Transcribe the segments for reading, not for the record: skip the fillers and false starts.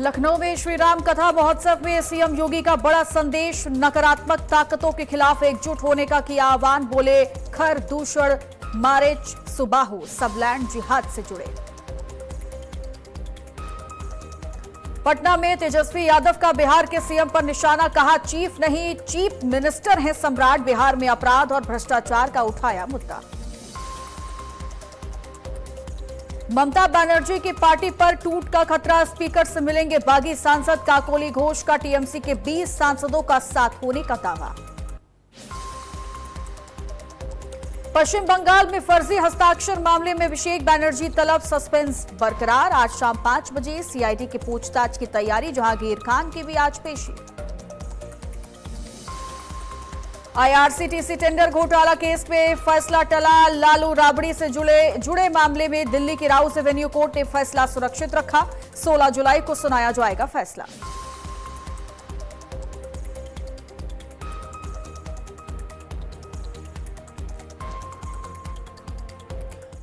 लखनऊ में श्री राम कथा महोत्सव में सीएम योगी का बड़ा संदेश, नकारात्मक ताकतों के खिलाफ एकजुट होने का किया आह्वान। बोले खर दूषण मारेच सुबाहु सब लैंड जिहाद से जुड़े। पटना में तेजस्वी यादव का बिहार के सीएम पर निशाना, कहा चीफ नहीं चीफ मिनिस्टर हैं सम्राट। बिहार में अपराध और भ्रष्टाचार का उठाया मुद्दा। ममता बनर्जी की पार्टी पर टूट का खतरा, स्पीकर से मिलेंगे बागी सांसद। काकोली घोष का टीएमसी के 20 सांसदों का साथ होने का दावा। पश्चिम बंगाल में फर्जी हस्ताक्षर मामले में अभिषेक बनर्जी तलब, सस्पेंस बरकरार। आज शाम 5 बजे सीआईडी की पूछताछ की तैयारी, जहांगीर खान की भी आज पेशी। आईआरसीटीसी टेंडर घोटाला केस में फैसला टला, लालू राबड़ी से जुड़े मामले में दिल्ली की राउस एवेन्यू कोर्ट ने फैसला सुरक्षित रखा। 16 जुलाई को सुनाया जाएगा फैसला।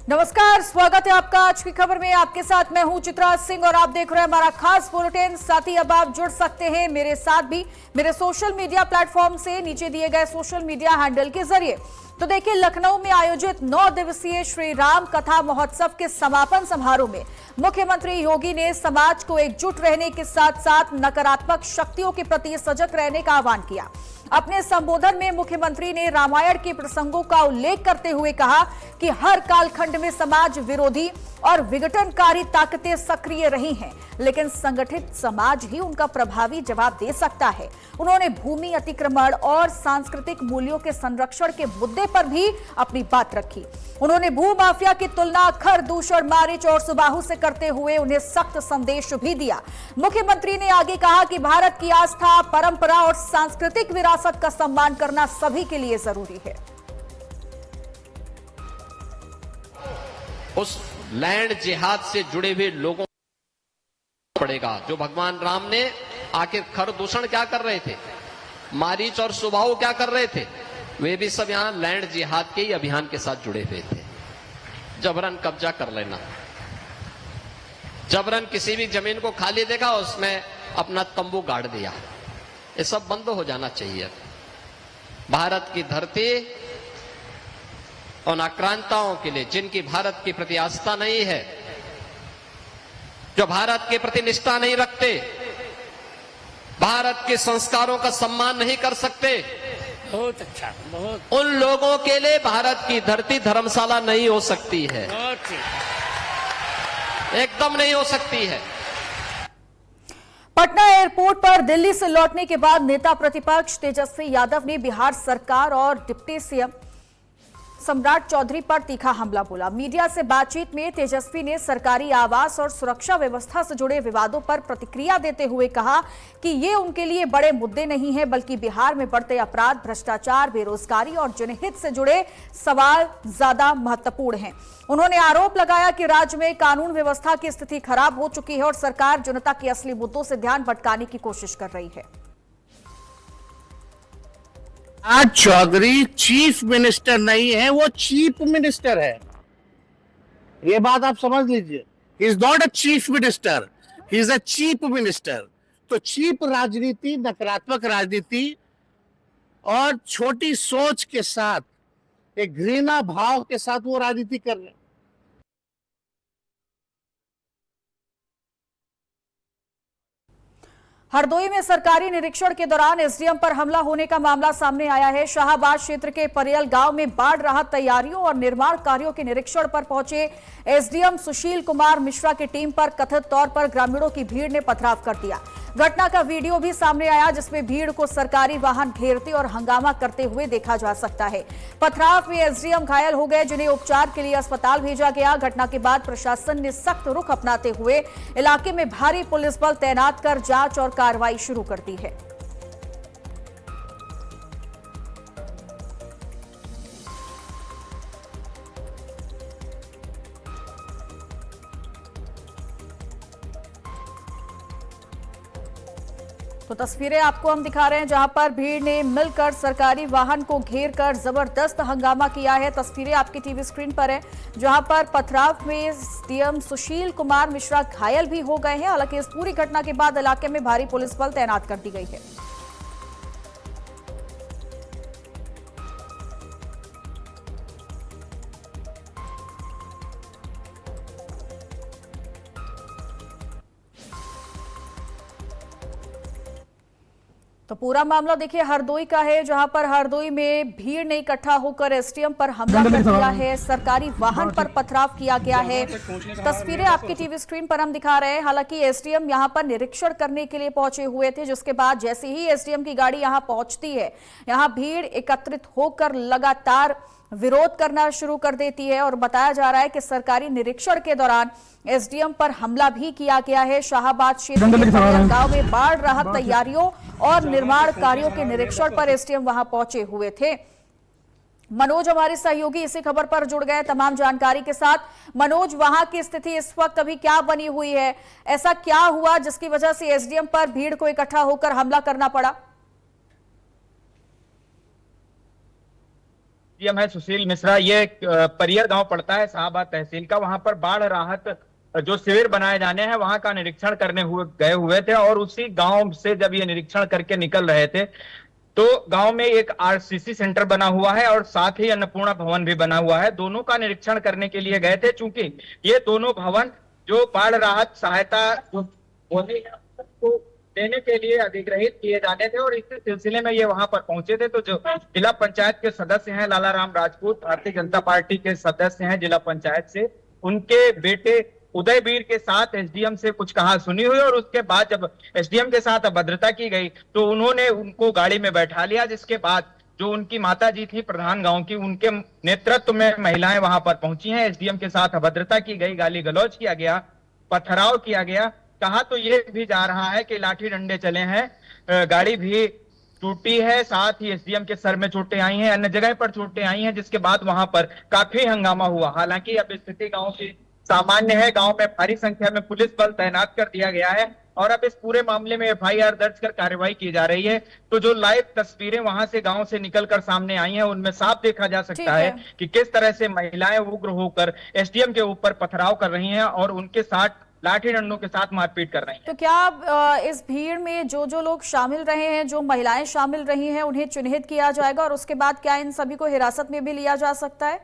नमस्कार, स्वागत है आपका आज की खबर में। आपके साथ मैं हूं चित्रा सिंह और आप देख रहे हैं हमारा खास बुलेटिन। साथ ही अब आप जुड़ सकते हैं मेरे साथ भी मेरे सोशल मीडिया प्लेटफॉर्म से, नीचे दिए गए सोशल मीडिया हैंडल के जरिए। तो देखिए, लखनऊ में आयोजित 9 दिवसीय श्री राम कथा महोत्सव के समापन समारोह में मुख्यमंत्री योगी ने समाज को एकजुट रहने के साथ साथ नकारात्मक शक्तियों के प्रति सजग रहने का आह्वान किया। अपने संबोधन में मुख्यमंत्री ने रामायण के प्रसंगों का उल्लेख करते हुए कहा कि हर कालखंड में समाज विरोधी और विघटनकारी ताकतें सक्रिय रही हैं, लेकिन संगठित समाज ही उनका प्रभावी जवाब दे सकता है। उन्होंने भूमि अतिक्रमण और सांस्कृतिक मूल्यों के संरक्षण के मुद्दे पर भी अपनी बात रखी। उन्होंने भू माफिया की तुलना खर दूषण मारिच और सुबाहु से करते हुए उन्हें सख्त संदेश भी दिया। मुख्यमंत्री ने आगे कहा कि भारत की आस्था, परंपरा और सांस्कृतिक विरासत का सम्मान करना सभी के लिए जरूरी है। उस लैंड जिहाद से जुड़े हुए लोगों को पड़ेगा जो भगवान राम ने आखिर खर दूषण क्या कर रहे थे, मारीच और सुबाहु क्या कर रहे थे, वे भी सब यहां लैंड जिहाद के ही अभियान के साथ जुड़े हुए थे। जबरन कब्जा कर लेना, जबरन किसी भी जमीन को खाली देखा उसमें अपना तंबू गाड़ दिया, ये सब बंद हो जाना चाहिए। भारत की धरती उन आक्रांताओं के लिए जिनकी भारत के प्रति आस्था नहीं है, जो भारत के प्रति निष्ठा नहीं रखते, भारत के संस्कारों का सम्मान नहीं कर सकते, बहुत अच्छा, बहुत उन लोगों के लिए भारत की धरती धर्मशाला नहीं हो सकती है, एकदम नहीं हो सकती है। पटना एयरपोर्ट पर दिल्ली से लौटने के बाद नेता प्रतिपक्ष तेजस्वी यादव ने बिहार सरकार और डिप्टी सीएम सम्राट चौधरी पर तीखा हमला बोला। मीडिया से बातचीत में तेजस्वी ने सरकारी आवास और सुरक्षा व्यवस्था से जुड़े विवादों पर प्रतिक्रिया देते हुए कहा कि ये उनके लिए बड़े मुद्दे नहीं हैं, बल्कि बिहार में बढ़ते अपराध, भ्रष्टाचार, बेरोजगारी और जनहित से जुड़े सवाल ज्यादा महत्वपूर्ण हैं। उन्होंने आरोप लगाया कि राज्य में कानून व्यवस्था की स्थिति खराब हो चुकी है और सरकार जनता के असली मुद्दों से ध्यान भटकाने की कोशिश कर रही है। आज चौधरी चीफ मिनिस्टर नहीं है, वो चीफ मिनिस्टर है। ये बात आप समझ लीजिए। He is not a chief minister, he is a chief minister. तो चीफ राजनीति, नकारात्मक राजनीति और छोटी सोच के साथ, एक घृणा भाव के साथ वो राजनीति कर रहे हैं। हरदोई में सरकारी निरीक्षण के दौरान एसडीएम पर हमला होने का मामला सामने आया है। शाहबाद क्षेत्र के परियल गांव में बाढ़ राहत तैयारियों और निर्माण कार्यों के निरीक्षण पर पहुंचे एसडीएम सुशील कुमार मिश्रा की टीम पर कथित तौर पर ग्रामीणों की भीड़ ने पथराव कर दिया। घटना का वीडियो भी सामने आया, जिसमें भीड़ को सरकारी वाहन घेरते और हंगामा करते हुए देखा जा सकता है। पथराव में एसडीएम घायल हो गए, जिन्हें उपचार के लिए अस्पताल भेजा गया। घटना के बाद प्रशासन ने सख्त रुख अपनाते हुए इलाके में भारी पुलिस बल तैनात कर जांच और कार्रवाई शुरू कर दी है। तो तस्वीरें आपको हम दिखा रहे हैं जहां पर भीड़ ने मिलकर सरकारी वाहन को घेर कर जबरदस्त हंगामा किया है। तस्वीरें आपकी टीवी स्क्रीन पर है जहां पर पथराव में डीएम सुशील कुमार मिश्रा घायल भी हो गए हैं। हालांकि इस पूरी घटना के बाद इलाके में भारी पुलिस बल तैनात कर दी गई है। तो पूरा मामला देखिए हरदोई का है जहां पर हरदोई में भीड़ ने इकट्ठा होकर एसडीएम पर हमला कर दिया है। सरकारी वाहन पर पथराव किया गया है। तस्वीरें आपकी टीवी स्क्रीन पर हम दिखा रहे हैं। हालांकि एसडीएम यहां पर निरीक्षण करने के लिए पहुंचे हुए थे, जिसके बाद जैसे ही एसडीएम की गाड़ी यहां पहुंचती है, यहां भीड़ एकत्रित होकर लगातार विरोध करना शुरू कर देती है। और बताया जा रहा है कि सरकारी निरीक्षण के दौरान एसडीएम पर हमला भी किया गया है। शाहाबाद क्षेत्र के गांव में बाढ़ राहत तैयारियों और निर्माण कार्यों के निरीक्षण पर एसडीएम वहां पहुंचे हुए थे। मनोज हमारे सहयोगी इसी खबर पर जुड़ गए तमाम जानकारी के साथ। मनोज, वहां की स्थिति इस वक्त अभी क्या बनी हुई है? ऐसा क्या हुआ जिसकी वजह से एसडीएम पर भीड़ को इकट्ठा होकर हमला करना पड़ा? डीएम है सुशील मिश्रा। ये परियर गांव पड़ता है शाहबाद तहसील का। वहां पर बाढ़ राहत जो शिविर बनाए जाने हैं वहां का निरीक्षण करने गए हुए थे और उसी गांव से जब ये निरीक्षण करके निकल रहे थे तो गांव में एक आरसीसी सेंटर बना हुआ है और साथ ही अन्नपूर्णा भवन भी बना हुआ है। दोनों का निरीक्षण करने के लिए गए थे, चूंकि ये दोनों भवन जो बाढ़ राहत सहायता देने के लिए अधिग्रहित किए जाने थे और इस सिलसिले में ये वहां पर पहुंचे थे। तो जो जिला पंचायत के सदस्य हैं लाला राम राजपूत, भारतीय जनता पार्टी के सदस्य हैं जिला पंचायत से, उनके बेटे उदयवीर के साथ एसडीएम से कुछ कहा सुनी हुई और उसके बाद जब एसडीएम के साथ अभद्रता की गई तो उन्होंने उनको गाड़ी में बैठा लिया। जिसके बाद जो उनकी माता जी थी प्रधान गांव की, उनके नेतृत्व में महिलाएं वहां पर पहुंची हैं। एसडीएम के साथ अभद्रता की गई, गाली गलौज किया गया, पथराव किया गया। कहा तो ये भी जा रहा है कि लाठी डंडे चले हैं, गाड़ी भी टूटी है, साथ ही एसडीएम के सर में चोटें आई हैं, अन्य जगह पर चोटें आई हैं, जिसके बाद वहां पर काफी हंगामा हुआ। हालांकि अब स्थिति गांव की सामान्य है। गांव में भारी संख्या में पुलिस बल तैनात कर दिया गया है और अब इस पूरे मामले में एफआईआर दर्ज कर कार्रवाई की जा रही है। तो जो लाइव तस्वीरें वहां से गांव से निकलकर सामने आई हैं उनमें साफ देखा जा सकता है कि किस तरह से महिलाएं उग्र होकर एसडीएम के ऊपर पथराव कर रही हैं और उनके साथ लाठी डंडों के साथ मारपीट कर रही हैं। तो क्या इस भीड़ में जो जो लोग शामिल रहे हैं, जो महिलाएं शामिल रही हैं, उन्हें चिन्हित किया जाएगा और उसके बाद क्या इन सभी को हिरासत में भी लिया जा सकता है?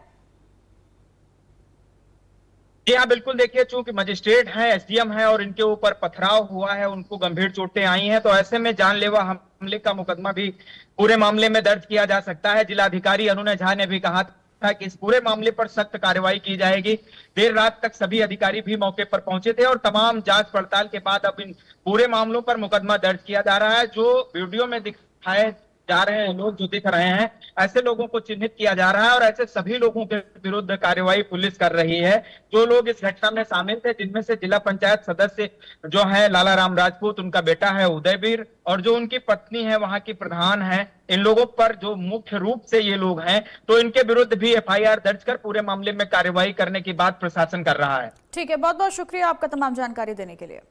जी हाँ, बिल्कुल। देखिए, चूंकि मजिस्ट्रेट हैं, एसडीएम है और इनके ऊपर पथराव हुआ है, उनको गंभीर चोटें आई हैं, तो ऐसे में जानलेवा हमले का मुकदमा भी पूरे मामले में दर्ज किया जा सकता है। जिलाधिकारी अनुनय झा ने भी कहा था कि इस पूरे मामले पर सख्त कार्रवाई की जाएगी। देर रात तक सभी अधिकारी भी मौके पर पहुंचे थे और तमाम जांच पड़ताल के बाद अब इन पूरे मामलों पर मुकदमा दर्ज किया जा रहा है। जो वीडियो में दिखाए जा रहे हैं लोग, जो दिख रहे हैं, ऐसे लोगों को चिन्हित किया जा रहा है और ऐसे सभी लोगों के विरुद्ध कार्रवाई पुलिस कर रही है जो लोग इस घटना में शामिल थे, जिनमें से जिला पंचायत सदस्य जो है लाला राम राजपूत, उनका बेटा है उदयवीर और जो उनकी पत्नी है वहां की प्रधान है। इन लोगों पर जो मुख्य रूप से ये लोग हैं, तो इनके विरुद्ध भी एफआईआर दर्ज कर पूरे मामले में कार्रवाई करने की बात प्रशासन कर रहा है। ठीक है, बहुत बहुत शुक्रिया आपका तमाम जानकारी देने के लिए।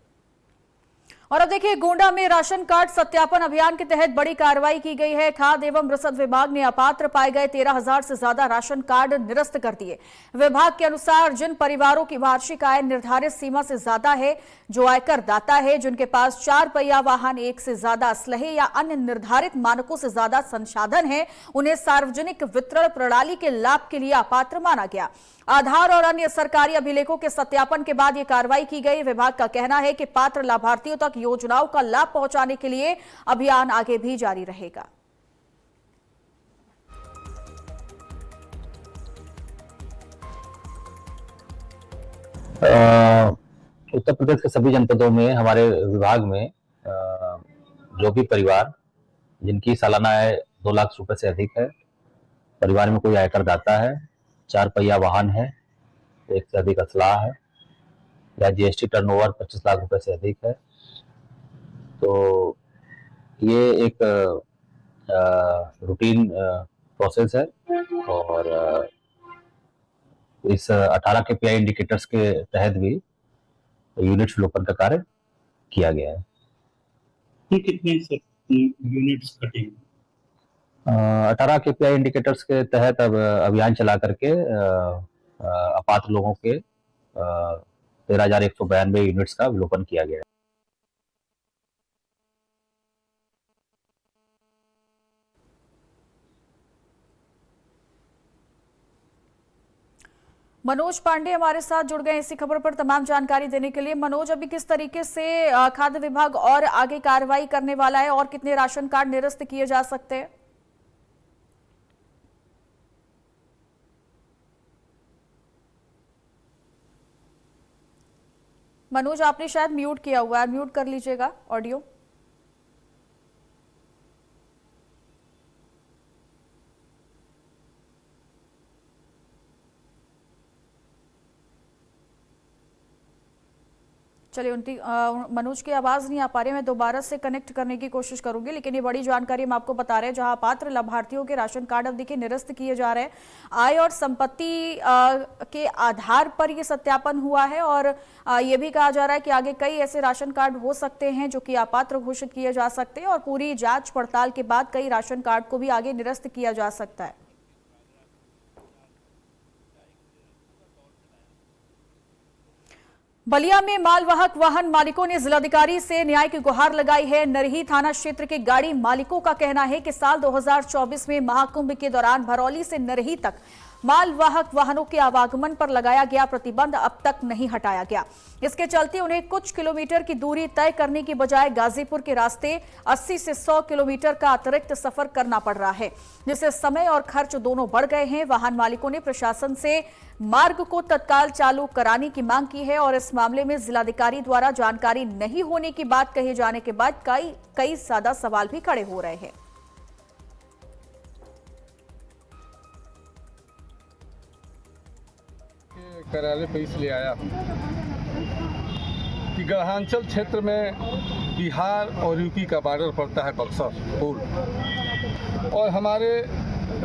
और अब देखिए, गोंडा में राशन कार्ड सत्यापन अभियान के तहत बड़ी कार्रवाई की गई है। खाद्य एवं रसद विभाग ने अपात्र पाए गए 13,000 से ज्यादा राशन कार्ड निरस्त कर दिए। विभाग के अनुसार जिन परिवारों की वार्षिक आय निर्धारित सीमा से ज्यादा है, जो आयकर दाता है, जिनके पास 4 पहिया वाहन, 1 से ज्यादा असलहे या अन्य निर्धारित मानकों से ज्यादा संसाधन है, उन्हें सार्वजनिक वितरण प्रणाली के लाभ के लिए अपात्र माना गया। आधार और अन्य सरकारी अभिलेखों के सत्यापन के बाद यह कार्रवाई की गई। विभाग का कहना है कि पात्र लाभार्थियों तक योजनाओं का लाभ पहुंचाने के लिए अभियान आगे भी जारी रहेगा। उत्तर प्रदेश के सभी जनपदों में हमारे विभाग में जो भी परिवार जिनकी सालाना आय 2 लाख रुपए से अधिक है, परिवार में कोई आयकर दाता है, 4 पहिया वाहन है, 1 से अधिक असलाह है या जीएसटी टर्नओवर 25 लाख रुपए से अधिक है, तो ये एक रूटीन प्रोसेस है और इस 18 KPI इंडिकेटर्स के तहत भी यूनिट फ्लोपन का कार्य किया गया है। कितने यूनिट्स कटेंगे? 18 KPI इंडिकेटर्स के तहत अब अभियान चला करके अपात्र लोगों के 13,192 यूनिट्स का अवलोकन किया गया है। मनोज पांडे हमारे साथ जुड़ गए इसी खबर पर तमाम जानकारी देने के लिए। मनोज, अभी किस तरीके से खाद्य विभाग और आगे कार्रवाई करने वाला है और कितने राशन कार्ड निरस्त किए जा सकते हैं? मनोज, आपने शायद म्यूट किया हुआ है, म्यूट कर लीजिएगा ऑडियो। चलिए, मनोज की आवाज नहीं आ पा रही, मैं दोबारा से कनेक्ट करने की कोशिश करूंगी। लेकिन ये बड़ी जानकारी हम आपको बता रहे हैं, जहां पात्र लाभार्थियों के राशन कार्ड अब देखिए निरस्त किए जा रहे हैं। आय और संपत्ति के आधार पर ये सत्यापन हुआ है और ये भी कहा जा रहा है कि आगे कई ऐसे राशन कार्ड हो सकते हैं जो कि अपात्र घोषित किए जा सकते हैं और पूरी जांच पड़ताल के बाद कई राशन कार्ड को भी आगे निरस्त किया जा सकता है। बलिया में मालवाहक वाहन मालिकों ने जिलाधिकारी से न्याय की गुहार लगाई है। नरही थाना क्षेत्र के गाड़ी मालिकों का कहना है कि साल 2024 में महाकुंभ के दौरान भरौली से नरही तक मालवाहक वाहनों के आवागमन पर लगाया गया प्रतिबंध अब तक नहीं हटाया गया। इसके चलते उन्हें कुछ किलोमीटर की दूरी तय करने की बजाय गाजीपुर के रास्ते 80 से 100 किलोमीटर का अतिरिक्त सफर करना पड़ रहा है, जिससे समय और खर्च दोनों बढ़ गए हैं। वाहन मालिकों ने प्रशासन से मार्ग को तत्काल चालू कराने की मांग की है और इस मामले में जिलाधिकारी द्वारा जानकारी नहीं होने की बात कहे जाने के बाद कई ज्यादा सवाल भी खड़े हो रहे हैं। कार्यालय पे इसलिए आया हूँ कि ग्रहांचल क्षेत्र में बिहार और यूपी का बॉर्डर पड़ता है बक्सर पुल, और हमारे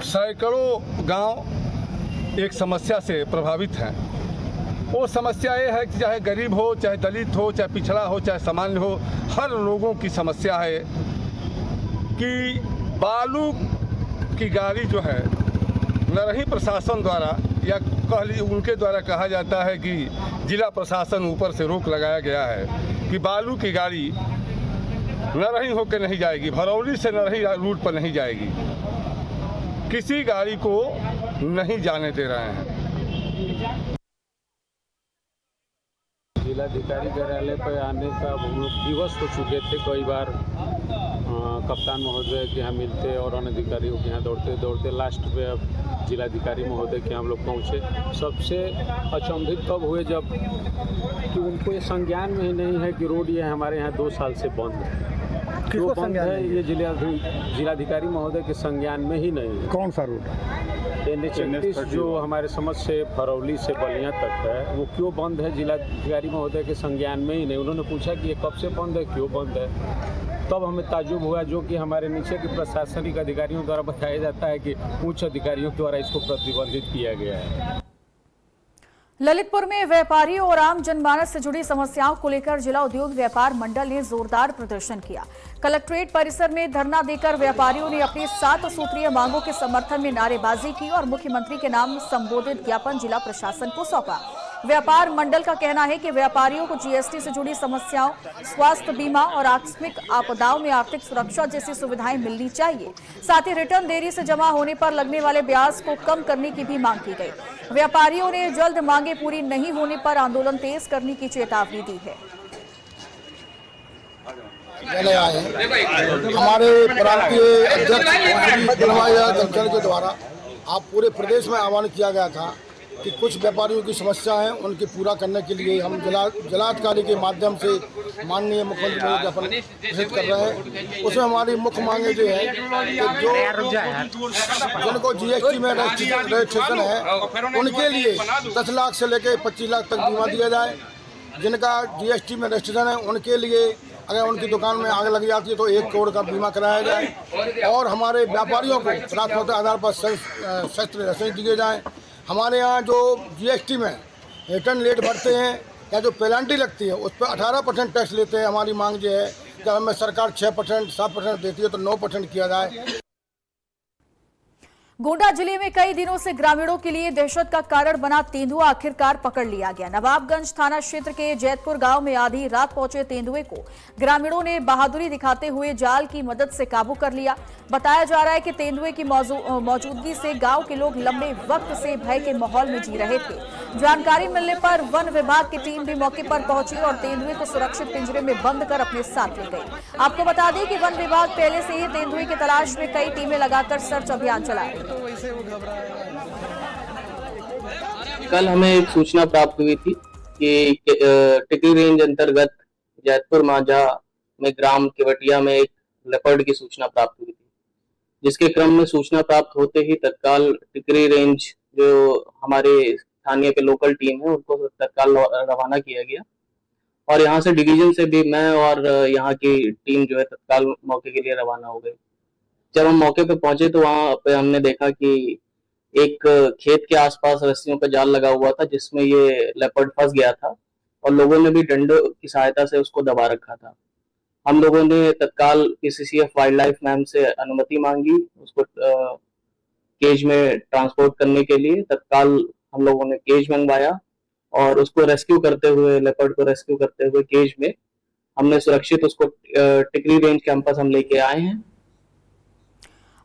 सैकड़ों गांव एक समस्या से प्रभावित हैं। वो समस्या ये है कि चाहे गरीब हो, चाहे दलित हो, चाहे पिछड़ा हो, चाहे सामान्य हो, हर लोगों की समस्या है कि बालू की गाड़ी जो है नरही प्रशासन द्वारा या उनके द्वारा कहा जाता है कि जिला प्रशासन ऊपर से रोक लगाया गया है कि बालू की गाड़ी नरही होकर नहीं जाएगी, भरौली से नरही रूट पर नहीं जाएगी, किसी गाड़ी को नहीं जाने दे रहे हैं। जिलाधिकारी कार्यालय पर आने का हम लोग विवश हो चुके थे। कई बार कप्तान महोदय के यहाँ मिलते और अन्य अधिकारियों के यहाँ दौड़ते दौड़ते लास्ट पे अब जिलाधिकारी महोदय के हम लोग पहुँचे। सबसे अचंभित तब हुए जब कि उनको ये संज्ञान में ही नहीं है कि रोड ये हमारे यहाँ 2 साल से बंद है। क्यों बंद है ये जिलाधिकारी महोदय के संज्ञान में ही नहीं है। कौन सा रोड? NH-29 जो हमारे समझ से भरौली से बलिया तक है, वो क्यों बंद है जिलाधिकारी महोदय के संज्ञान में ही नहीं। उन्होंने पूछा कि ये कब से बंद है, क्यों बंद है, तब हमें ताज्जुब हुआ, जो कि हमारे नीचे के प्रशासनिक अधिकारियों द्वारा बताया जाता है कि उच्च अधिकारियों द्वारा इसको प्रतिबंधित किया गया है। ललितपुर में व्यापारियों और आम जनमानस से जुड़ी समस्याओं को लेकर जिला उद्योग व्यापार मंडल ने जोरदार प्रदर्शन किया। कलेक्ट्रेट परिसर में धरना देकर व्यापारियों ने अपनी 7 सूत्रीय मांगों के समर्थन में नारेबाजी की और मुख्यमंत्री के नाम संबोधित ज्ञापन जिला प्रशासन को सौंपा। व्यापार मंडल का कहना है कि व्यापारियों को जीएसटी से जुड़ी समस्याओं, स्वास्थ्य बीमा और आकस्मिक आपदाओं में आर्थिक सुरक्षा जैसी सुविधाएं मिलनी चाहिए। साथ ही रिटर्न देरी से जमा होने पर लगने वाले ब्याज को कम करने की भी मांग की गई। व्यापारियों ने जल्द मांगे पूरी नहीं होने पर आंदोलन तेज करने की चेतावनी दी है। हमारे प्रांतीय अध्यक्ष दलचल के द्वारा आप पूरे प्रदेश में आह्वान किया गया था कि कुछ व्यापारियों की समस्या है, उनके पूरा करने के लिए हम जिलाधिकारी के माध्यम से माननीय मुख्यमंत्री को ज्ञापन प्रेषित कर रहे हैं। उसमें हमारी मुख्य मांगे जो है कि जिनको जीएसटी में रजिस्ट्रेशन है उनके लिए 10 लाख से लेकर 25 लाख तक बीमा दिया जाए। जिनका जीएसटी में रजिस्ट्रेशन है उनके लिए अगर उनकी दुकान में आग लग जाती है तो 1 करोड़ का बीमा कराया जाए और हमारे व्यापारियों को प्राथमिकता आधार पर शस्त्र रसीद दिए जाएँ। हमारे यहाँ जो जीएसटी में रिटर्न लेट भरते हैं या जो पेनल्टी लगती है उस पर 18% टैक्स लेते हैं। हमारी मांग जो है क्या हमें सरकार 6%, 7% देती है तो 9% किया जाए। गोंडा जिले में कई दिनों से ग्रामीणों के लिए दहशत का कारण बना तेंदुआ आखिरकार पकड़ लिया गया। नवाबगंज थाना क्षेत्र के जैतपुर गांव में आधी रात पहुंचे तेंदुए को ग्रामीणों ने बहादुरी दिखाते हुए जाल की मदद से काबू कर लिया। बताया जा रहा है कि तेंदुए की मौजूदगी से गांव के लोग लंबे वक्त से भय के माहौल में जी रहे थे। जानकारी मिलने पर वन विभाग की टीम भी मौके पर पहुंची और तेंदुए को सुरक्षित पिंजरे में बंद कर अपने साथ ले गई। आपको बता दें कि वन विभाग पहले से ही तेंदुए की तलाश में कई टीमें लगाकर सर्च अभियान चला रही है। कल हमें एक सूचना प्राप्त हुई थी कि टिकरी रेंज अंतर्गत जैतपुर माझा में ग्राम केवटिया में एक लेपर्ड की सूचना प्राप्त हुई थी, जिसके क्रम में सूचना प्राप्त होते ही तत्काल टिकरी रेंज जो हमारे स्थानीय के लोकल टीम है उनको तत्काल रवाना किया गया और यहाँ से डिवीजन से भी मैं और यहाँ की टीम जो है तत्काल मौके के लिए रवाना हो गई। जब हम मौके पे पहुंचे तो वहां पे हमने देखा कि एक खेत के आसपास रस्सियों का जाल लगा हुआ था जिसमें ये लेपर्ड फंस गया था और लोगों ने भी डंडों की सहायता से उसको दबा रखा था। हम लोगों ने तत्काल पीसीसीएफ वाइल्ड लाइफ मैम से अनुमति मांगी उसको केज में ट्रांसपोर्ट करने के लिए। तत्काल हम लोगों ने केज मंगवाया और उसको रेस्क्यू करते हुए, लेपर्ड को रेस्क्यू करते हुए केज में हमने सुरक्षित उसको टिकरी रेंज कैंपस हम लेके आए हैं।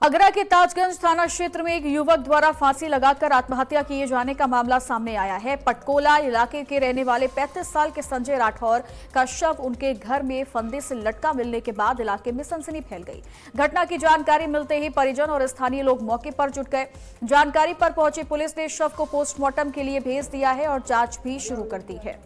आगरा के ताजगंज थाना क्षेत्र में एक युवक द्वारा फांसी लगाकर आत्महत्या किए जाने का मामला सामने आया है। पटकोला इलाके के रहने वाले 35 साल के संजय राठौर का शव उनके घर में फंदे से लटका मिलने के बाद इलाके में सनसनी फैल गई। घटना की जानकारी मिलते ही परिजन और स्थानीय लोग मौके पर जुट गए। जानकारी पर पहुंची पुलिस ने शव को पोस्टमार्टम के लिए भेज दिया है और जांच भी शुरू कर दी है।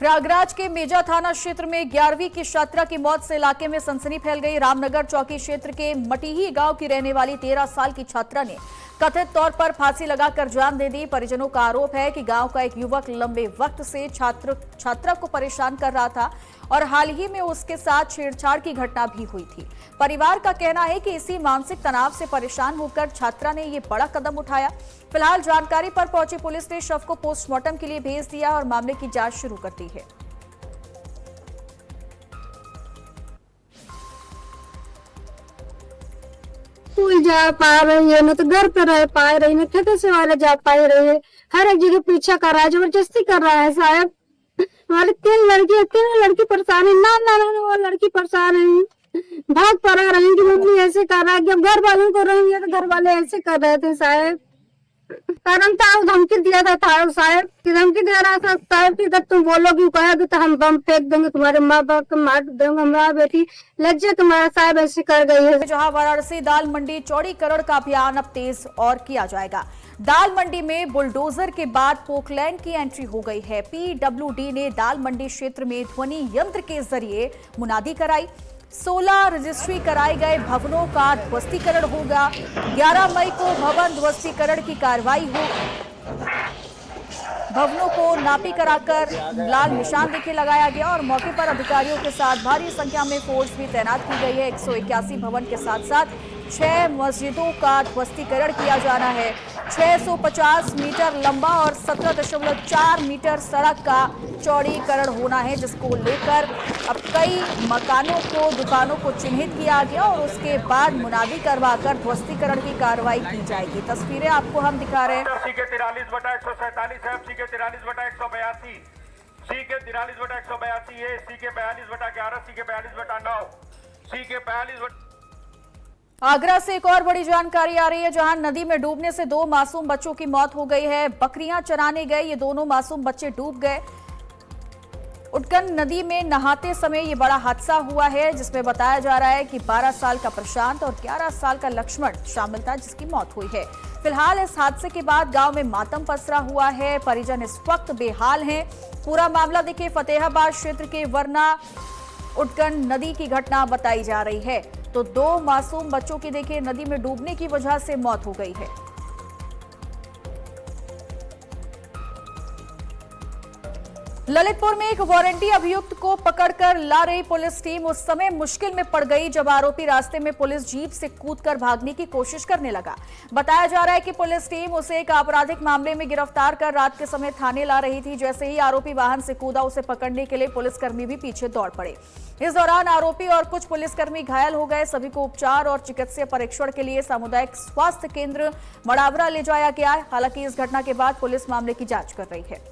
प्रयागराज के मेजा थाना क्षेत्र में 11वीं की छात्रा की मौत से इलाके में सनसनी फैल गई। रामनगर चौकी क्षेत्र के मटीही गांव की रहने वाली 13 साल की छात्रा ने कथित तौर पर फांसी लगाकर जान दे दी। परिजनों का आरोप है कि गांव का एक युवक लंबे वक्त से छात्रा को परेशान कर रहा था और हाल ही में उसके साथ छेड़छाड़ की घटना भी हुई थी। परिवार का कहना है कि इसी मानसिक तनाव से परेशान होकर छात्रा ने ये बड़ा कदम उठाया। फिलहाल जानकारी पर पहुंची पुलिस ने शव को पोस्टमार्टम के लिए भेज दिया और मामले की जांच शुरू कर दी है। स्कूल जा पा रही है, न तो घर पे रह पा रही, न खेतों से वाले जा पा रही है। हर एक जगह पीछा कर रहा है, जबरदस्ती कर रहा है। साहब हमारी 3 लड़की परेशान है। ना वो लड़की परेशान है, भाग पड़ा रही कि मम्मी ऐसे कर रहा है। जब घर वालों को रहेंगे तो घर वाले ऐसे कर रहे थे। साहब कारण था धमकी दिया था साहब की धमकी दे रहा था साहब की, जब तुम बोलोगी कहोगे तो हम बम फेंक देंगे, तुम्हारे माँ बाप को मार देंगे। हमारा बेटी लज्जा तुम्हारा साहब ऐसी कर गई है। जहां वाराणसी दाल मंडी चौड़ीकरण का अभियान अब तेज और किया जाएगा। दाल मंडी में बुलडोजर के बाद पोकलैंड की एंट्री हो गई है। पीडब्ल्यूडी ने दाल मंडी क्षेत्र में ध्वनि यंत्र के जरिए मुनादी कराई। 16 रजिस्ट्री कराए गए भवनों का ध्वस्तीकरण होगा। 11 मई को भवन ध्वस्तीकरण की कार्रवाई हो। भवनों को नापी कराकर लाल निशान देखे लगाया गया और मौके पर अधिकारियों के साथ भारी संख्या में फोर्स भी तैनात की गई है। 181 भवन के साथ साथ 6 मस्जिदों का ध्वस्तीकरण किया जाना है। 650 मीटर लंबा और 17.4 मीटर सड़क का चौड़ीकरण होना है, जिसको लेकर अब कई मकानों को, दुकानों को चिन्हित किया गया और उसके बाद मुनादी करवाकर ध्वस्तीकरण की कार्रवाई की जाएगी। तस्वीरें आपको हम दिखा रहे हैं। सी के 43/147 है, सी के 43/182, सी के 43/182 है, सी के 42/11, सी के 42/9, सी के 42। आगरा से एक और बड़ी जानकारी आ रही है, जहां नदी में डूबने से 2 मासूम बच्चों की मौत हो गई है। बकरियां चराने गए ये दोनों मासूम बच्चे डूब गए। उटकन नदी में नहाते समय ये बड़ा हादसा हुआ है, जिसमें बताया जा रहा है कि 12 साल का प्रशांत और 11 साल का लक्ष्मण शामिल था, जिसकी मौत हुई है। फिलहाल इस हादसे के बाद गांव में मातम पसरा हुआ है। परिजन इस वक्त बेहाल हैं। पूरा मामला देखिए फतेहाबाद क्षेत्र के वरना उटकन नदी की घटना बताई जा रही है। तो 2 मासूम बच्चों की देखिए नदी में डूबने की वजह से मौत हो गई है। ललितपुर में एक वारंटी अभियुक्त को पकड़कर ला रही पुलिस टीम उस समय मुश्किल में पड़ गई जब आरोपी रास्ते में पुलिस जीप से कूदकर भागने की कोशिश करने लगा। बताया जा रहा है कि पुलिस टीम उसे एक आपराधिक मामले में गिरफ्तार कर रात के समय थाने ला रही थी। जैसे ही आरोपी वाहन से कूदा, उसे पकड़ने के लिए पुलिसकर्मी भी पीछे दौड़ पड़े। इस दौरान आरोपी और कुछ पुलिसकर्मी घायल हो गए। सभी को उपचार और चिकित्सीय परीक्षण के लिए सामुदायिक स्वास्थ्य केंद्र मड़ावरा ले जाया गया। हालांकि इस घटना के बाद पुलिस मामले की जांच कर रही है।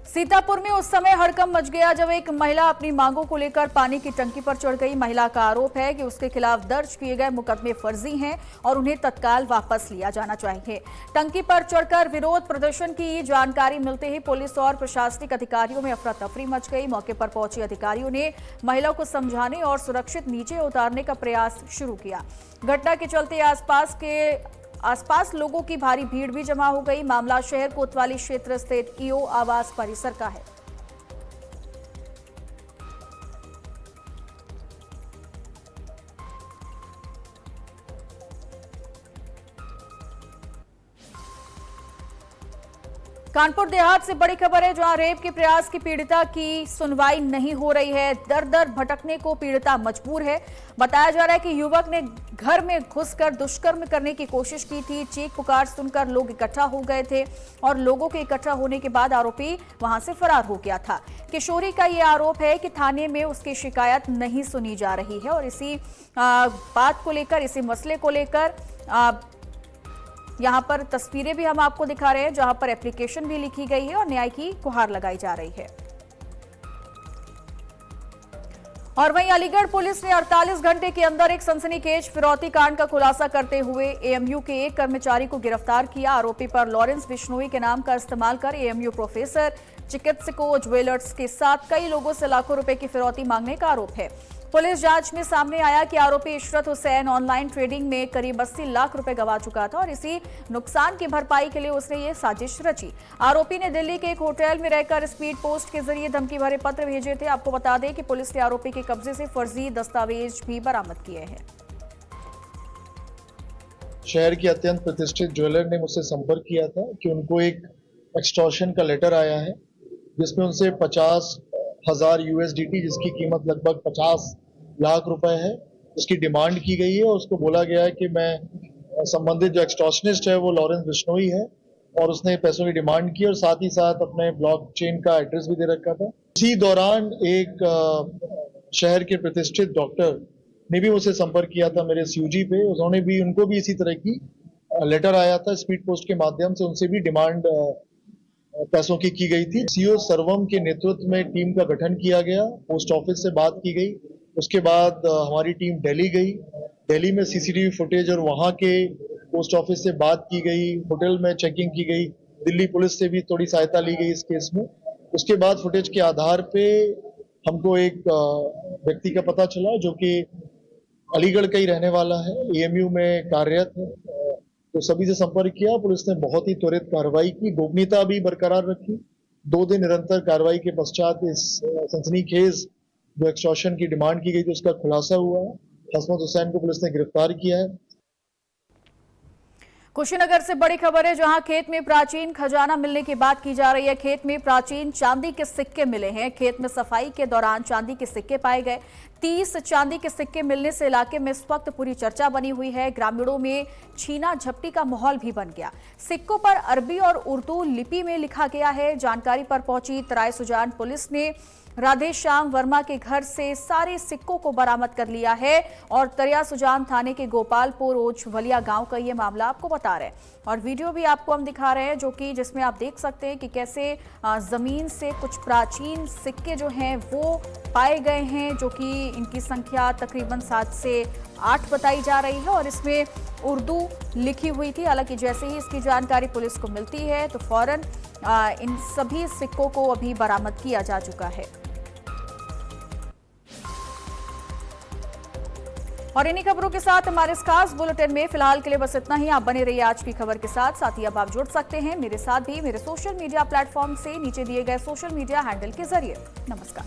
सीतापुर में उस समय हड़कंप मच गया जब एक महिला अपनी मांगों को लेकर पानी की टंकी पर चढ़ गई। महिला का आरोप है कि उसके खिलाफ दर्ज किए गए मुकदमे फर्जी हैं और उन्हें तत्काल वापस लिया जाना चाहिए। टंकी पर चढ़कर विरोध प्रदर्शन की जानकारी मिलते ही पुलिस और प्रशासनिक अधिकारियों में अफरा तफरी मच गई। मौके पर पहुंचे अधिकारियों ने महिला को समझाने और सुरक्षित नीचे उतारने का प्रयास शुरू किया। घटना के चलते आसपास लोगों की भारी भीड़ भी जमा हो गई। मामला शहर कोतवाली क्षेत्र स्थित ईओ आवास परिसर का है। कानपुर देहात से बड़ी खबर है, जहां रेप के प्रयास की पीड़िता की सुनवाई नहीं हो रही है। दर दर भटकने को पीड़िता मजबूर है। बताया जा रहा है कि युवक ने घर में घुसकर दुष्कर्म करने की कोशिश की थी। चीख पुकार सुनकर लोग इकट्ठा हो गए थे और लोगों के इकट्ठा होने के बाद आरोपी वहां से फरार हो गया था। किशोरी का यह आरोप है कि थाने में उसकी शिकायत नहीं सुनी जा रही है और इसी बात को लेकर, इसी मसले को लेकर यहां पर तस्वीरें भी हम आपको दिखा रहे हैं, जहां पर एप्लीकेशन भी लिखी गई है और न्याय की गुहार लगाई जा रही है। और वहीं अलीगढ़ पुलिस ने 48 घंटे के अंदर एक सनसनीखेज फिरौती कांड का खुलासा करते हुए एएमयू के एक कर्मचारी को गिरफ्तार किया। आरोपी पर लॉरेंस बिश्नोई के नाम का इस्तेमाल कर एएमयू प्रोफेसर, चिकित्सकों, ज्वेलर्स के साथ कई लोगों से लाखों रुपए की फिरौती मांगने का आरोप है। पुलिस जांच में सामने आया कि आरोपी इशरत हुसैन ऑनलाइन ट्रेडिंग में करीब 80 लाख रुपए गंवा चुका था और इसी नुकसान की भरपाई के लिए उसने ये साजिश रची। आरोपी ने दिल्ली के एक होटल में रहकर स्पीड पोस्ट के जरिए धमकी भरे पत्र भेजे थे। आपको बता दें कि पुलिस ने आरोपी के कब्जे से फर्जी दस्तावेज भी बरामद किए हैं। शहर के अत्यंत प्रतिष्ठित ज्वेलर ने मुझसे संपर्क किया था कि उनको एक एक्सटॉर्शन का लेटर आया है जिसमें उनसे 50,000 USDT, जिसकी कीमत लगभग 50 लाख रुपए है, उसकी डिमांड की गई है। और उसको बोला गया है कि मैं संबंधित जो एक्सटॉर्शनिस्ट है वो लॉरेंस बिश्नोई है और उसने पैसों की डिमांड की और साथ ही साथ अपने ब्लॉकचेन का एड्रेस भी दे रखा था। इसी दौरान एक शहर के प्रतिष्ठित डॉक्टर ने भी मुझसे संपर्क किया था मेरे SUG पे। उनको भी इसी तरह की लेटर आया था स्पीड पोस्ट के माध्यम से, उनसे भी डिमांड पैसों की गई थी। CO सर्वम के नेतृत्व में टीम का गठन किया गया, पोस्ट ऑफिस से बात की गई। उसके बाद हमारी टीम दिल्ली गई, दिल्ली में CCTV फुटेज और वहां के पोस्ट ऑफिस से बात की गई, होटल में चेकिंग की गई, दिल्ली पुलिस से भी थोड़ी सहायता ली गई इस केस में। उसके बाद फुटेज के आधार पे हमको एक व्यक्ति का पता चला जो कि अलीगढ़ का ही रहने वाला है, AMU में कार्यरत है। तो सभी से संपर्क किया, पुलिस ने बहुत ही त्वरित कार्रवाई की, गोपनीयता भी बरकरार रखी। 2 दिन निरंतर कार्रवाई के पश्चात इस सनसनीखेज जो एक्सटॉर्शन की डिमांड की गई थी उसका खुलासा हुआ है। हसमत हुसैन को पुलिस ने गिरफ्तार किया है। कुशीनगर से बड़ी खबर है, जहां खेत में प्राचीन खजाना मिलने की बात की जा रही है। खेत में प्राचीन चांदी के सिक्के मिले हैं। खेत में सफाई के दौरान चांदी के सिक्के पाए गए। 30 चांदी के सिक्के मिलने से इलाके में इस वक्त पूरी चर्चा बनी हुई है। ग्रामीणों में छीना झपटी का माहौल भी बन गया। सिक्कों पर अरबी और उर्दू लिपि में लिखा गया है। जानकारी पर पहुंची तराई सुजान पुलिस ने राधेश्याम वर्मा के घर से सारे सिक्कों को बरामद कर लिया है और तरिया सुजान थाने के गोपालपुर ओझवलिया गांव का ये मामला आपको बता रहे हैं। और वीडियो भी आपको हम दिखा रहे हैं जिसमें आप देख सकते हैं कि कैसे जमीन से कुछ प्राचीन सिक्के जो हैं वो पाए गए हैं, जो कि इनकी संख्या तकरीबन 7 से 8 बताई जा रही है और इसमें उर्दू लिखी हुई थी। हालांकि जैसे ही इसकी जानकारी पुलिस को मिलती है तो फौरन इन सभी सिक्कों को अभी बरामद किया जा चुका है। और इन्हीं खबरों के साथ हमारे इस खास बुलेटिन में फिलहाल के लिए बस इतना ही। आप बने रहिए आज की खबर के साथ ही अब आप जुड़ सकते हैं मेरे साथ भी मेरे सोशल मीडिया प्लेटफॉर्म से नीचे दिए गए सोशल मीडिया हैंडल के जरिए। नमस्कार।